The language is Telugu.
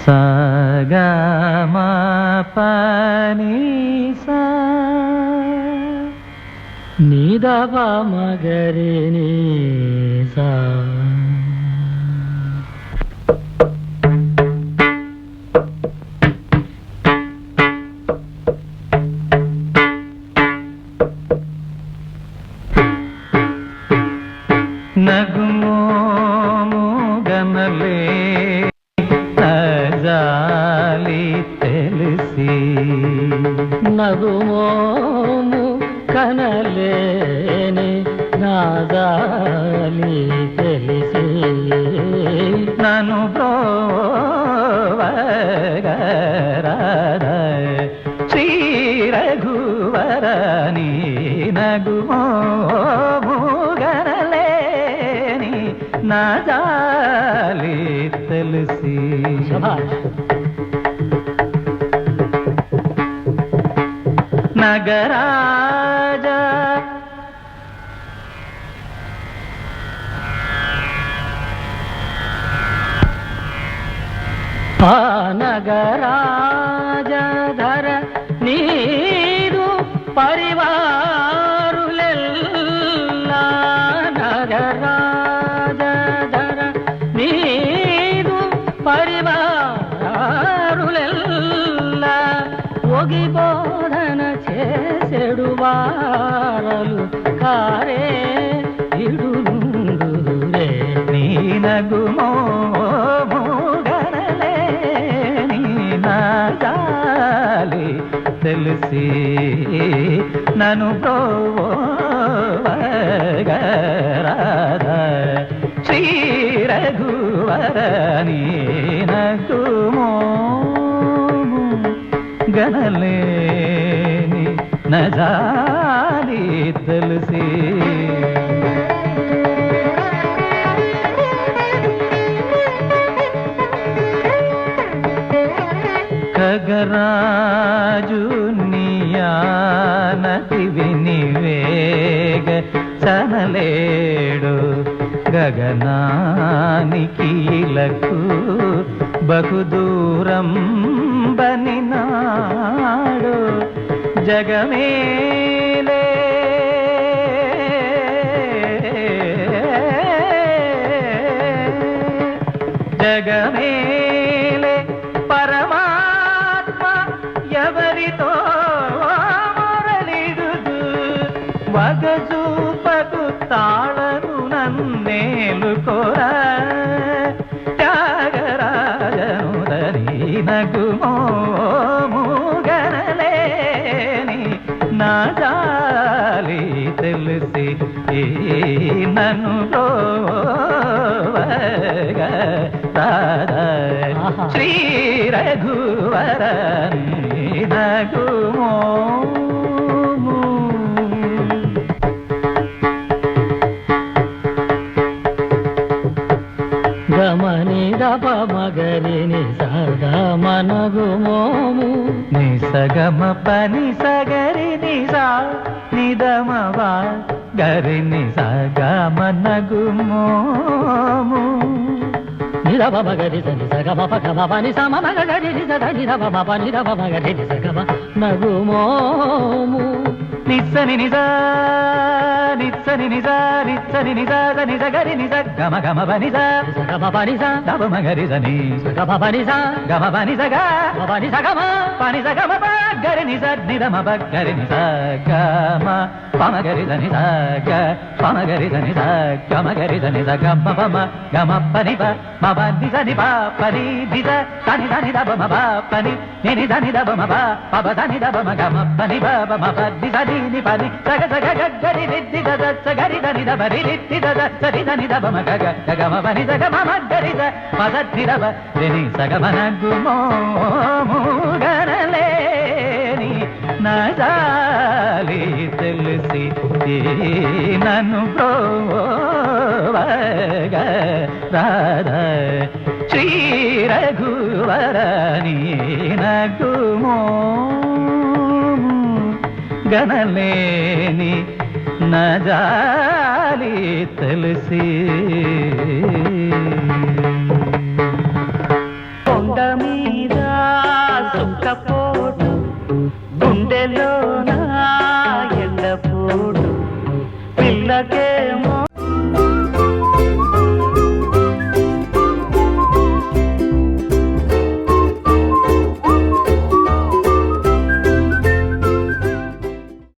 సగమ పని సా నిదవ మగరి ని సా నగుమోము గనలే నజాలి తెలిసి నగుమోము కనలేని నాజాలి తెలిసి నను బ్రోవగరాద శ్రీ రఘువరని నగుమోము గనలేని నాజాలి తెలిసి నగరాజ నగరాజధర నీరు పరివారులెల్లా నగరాజధర నీరు పరివారులెల్లా ఒగి బోధన చేసెడు వారలు కారే ఇడునుండురే నీ నగుమోగనలే నీ నాజాలి తెలిసి నను బ్రోవగరాద శ్రీ రఘువరని నగుమోము గనలేని నజాలి తెలిసి ఖగరాజు నియానతి వినివేగ సనలేడు గగనానికి ఇలకు బహుదూరం బనినాడు జగమేలే జగమేలే పరమాత్మ ఎవరితో మొరలిడుదు వగజూపకు తాళను నన్నేలుకోరా త్యాగరాజనుదరి నగుమోము గనలేని నాజాలి తెలిసి నన్ను శ్రీ రఘువరని నగుమోము గమని దప మగరి ని సగమ నగుమోము ని సగమ పని సగరి ని సా నిదమవా గరి ని సగమ నగుమోము నిదవ మగరి సని సగమ పగమ పని సమ మగరి ని సద నిదవ మప నిదవ మగరి ని సగమ నగుమోము నిస్సని నిజా నిత్సని నిజా నిత్సని నిజా నిజ గరి నిజ గమ గమ బని గమ బని గమ మగరి సని గమ బని గమ బని గమ బని గమ పని గమ ప గరి నిజ నిదమ బగరి నిజ గమ పమ గరి సని గ పమ గరి సని గమ గరి సని గమ పమ గమ పని ప మ బని సని ప పని నిజ సని సని దబ మ బ పని ని సని దబ మ బ పబ సని దబ మ గమ పని బ మ పని సని ని పని సగ సగ గరి రిద్ది దద సగరి దని దబ రి రిద్ది దద సరి దని దబ మ గగ గమ పని సగ మ మ గరి స పదత్తి దబ ని సగ మ నగుమోము గనలేని నజాలి తెలిసి నన్ను బ్రోవగరాద శ్రీ రఘువరని నగుమోము గనలేని నజాలి తెలిసి